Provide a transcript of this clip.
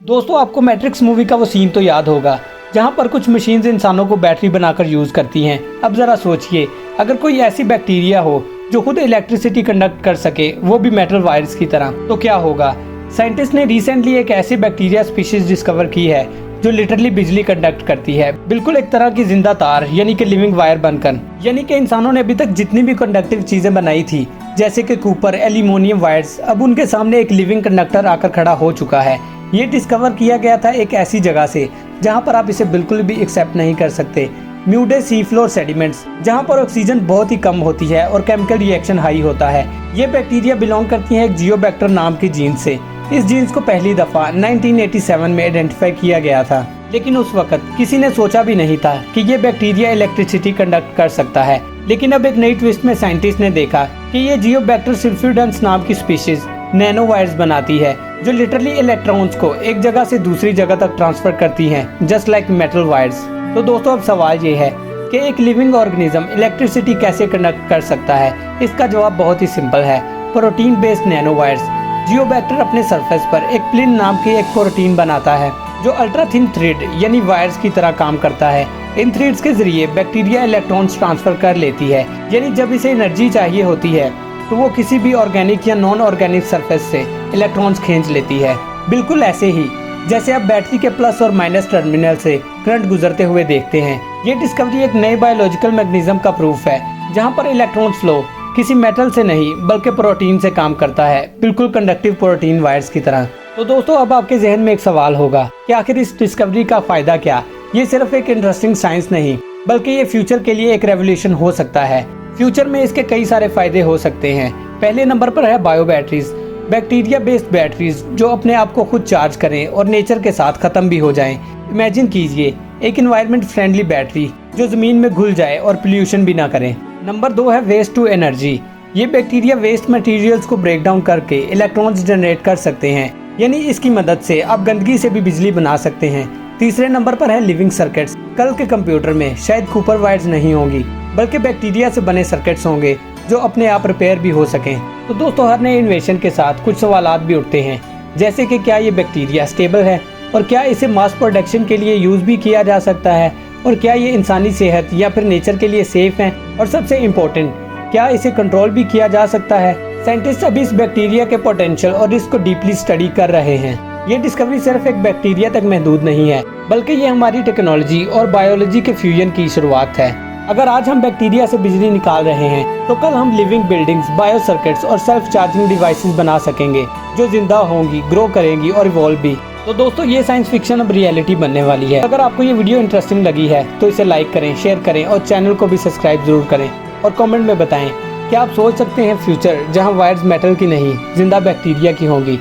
दोस्तों आपको matrix movie का वो सीन तो याद होगा जहां पर कुछ मशीन्स इंसानों को बैटरी बनाकर यूज करती हैं। अब जरा सोचिए, अगर कोई ऐसी बैक्टीरिया हो जो खुद इलेक्ट्रिसिटी कंडक्ट कर सके, वो भी मेटल वायर्स की तरह, तो क्या होगा। साइंटिस्ट ने रिसेंटली एक ऐसी बैक्टीरिया स्पीशीज डिस्कवर की है जो लिटरली बिजली कंडक्ट करती है, बिल्कुल एक तरह की जिंदा तार यानी कि लिविंग वायर बनकर। यानी कि इंसानों ने अभी तक जितनी भी कंडक्टिव चीजें बनाई थी जैसे कि कूपर, एल्यूमिनियम वायर्स, अब उनके सामने एक लिविंग कंडक्टर आकर खड़ा हो चुका है। ये डिस्कवर किया गया था एक ऐसी जगह से जहां पर आप इसे बिल्कुल भी एक्सेप्ट नहीं कर सकते, म्यूडे सी फ्लोर सेडिमेंट्स, जहां पर ऑक्सीजन बहुत ही कम होती है और केमिकल रिएक्शन हाई होता है। ये बैक्टीरिया बिलोंग करती हैं एक जियोबैक्टर नाम की जीन से। इस जीन्स को पहली दफा 1987 में आइडेंटिफाई किया गया था, लेकिन उस वक्त किसी ने सोचा भी नहीं था कि ये बैक्टीरिया इलेक्ट्रिसिटी कंडक्ट कर सकता है। लेकिन अब एक नई ट्विस्ट में साइंटिस्ट ने देखा कि ये जियोबैक्टर सिल्फिडेंस नाम की स्पीशीज नैनो वायर्स बनाती है जो लिटरली इलेक्ट्रॉन्स को एक जगह से दूसरी जगह तक ट्रांसफर करती हैं, जस्ट लाइक मेटल वायर्स। तो दोस्तों अब सवाल ये है कि एक लिविंग ऑर्गेनिज्म इलेक्ट्रिसिटी कैसे कंडक्ट कर सकता है। इसका जवाब बहुत ही सिंपल है, प्रोटीन बेस्ड नैनो वायर्स। जियोबैक्टर अपने सरफेस पर एक प्लिन नाम की एक प्रोटीन बनाता है जो अल्ट्रा थिन थ्रेड यानी वायर्स की तरह काम करता है। इन थ्रेड्स के जरिए बैक्टीरिया इलेक्ट्रॉन्स ट्रांसफर कर लेती है, यानी जब इसे एनर्जी चाहिए होती है तो वो किसी भी ऑर्गेनिक या नॉन ऑर्गेनिक सरफेस से इलेक्ट्रॉन्स खींच लेती है। बिल्कुल ऐसे ही जैसे आप बैटरी के प्लस और माइनस टर्मिनल से करंट गुजरते हुए देखते हैं। ये डिस्कवरी एक नए बायोलॉजिकल मैकेनिज्म का प्रूफ है जहाँ पर इलेक्ट्रॉन फ्लो किसी मेटल से नहीं बल्कि प्रोटीन से काम करता है, बिल्कुल कंडक्टिव प्रोटीन वायर्स की तरह। तो दोस्तों अब आपके जहन में एक सवाल होगा कि आखिर इस डिस्कवरी का फायदा क्या। ये सिर्फ एक इंटरेस्टिंग साइंस नहीं बल्कि ये फ्यूचर के लिए एक रेवोल्यूशन हो सकता है। फ्यूचर में इसके कई सारे फायदे हो सकते हैं। पहले नंबर पर है bio batteries, bacteria based batteries जो अपने आप को खुद चार्ज करें और नेचर के साथ खत्म भी हो जाएं। इमेजिन कीजिए एक एनवायरनमेंट फ्रेंडली बैटरी जो जमीन में घुल जाए और पोल्यूशन भी ना करे। नंबर 2 है वेस्ट टू एनर्जी। ये बैक्टीरिया वेस्ट मटेरियल्स को ब्रेक डाउन करके इलेक्ट्रॉन्स जनरेट कर सकते हैं, यानी इसकी मदद से आप गंदगी से भी बिजली बना सकते हैं। तीसरे नंबर पर है लिविंग सर्किट्स। कल के कंप्यूटर में शायद कूपर वायर्स नहीं होंगी बल्कि बैक्टीरिया से बने सर्किट्स होंगे जो अपने आप रिपेयर भी हो सकें। तो दोस्तों हर नए इन्वेंशन के साथ कुछ सवालात भी उठते हैं, जैसे कि क्या ये बैक्टीरिया स्टेबल है और क्या इसे मास प्रोडक्शन के लिए यूज भी किया जा सकता है, और क्या ये इंसानी सेहत या फिर नेचर के लिए सेफ है, और सबसे इम्पोर्टेंट क्या इसे कंट्रोल भी किया जा सकता है। साइंटिस्ट अभी इस बैक्टीरिया के पोटेंशियल और रिस्क को डीपली स्टडी कर रहे हैं। ये डिस्कवरी सिर्फ एक बैक्टीरिया तक महदूद नहीं है बल्कि ये हमारी टेक्नोलॉजी और बायोलॉजी के फ्यूजन की शुरुआत है। अगर आज हम बैक्टीरिया से बिजली निकाल रहे हैं तो कल हम लिविंग बिल्डिंग्स, बायो सर्किट्स और सेल्फ चार्जिंग डिवाइसेस बना सकेंगे जो जिंदा होंगी, ग्रो करेंगी और इवॉल्व भी। तो दोस्तों ये साइंस फिक्शन अब रियलिटी बनने वाली है। अगर आपको ये वीडियो इंटरेस्टिंग लगी है तो इसे लाइक करें, शेयर करें और चैनल को भी सब्सक्राइब जरूर करें। और कमेंट में बताएं कि आप सोच सकते हैं फ्यूचर जहां वायर्स मेटल की नहीं जिंदा बैक्टीरिया की होंगी।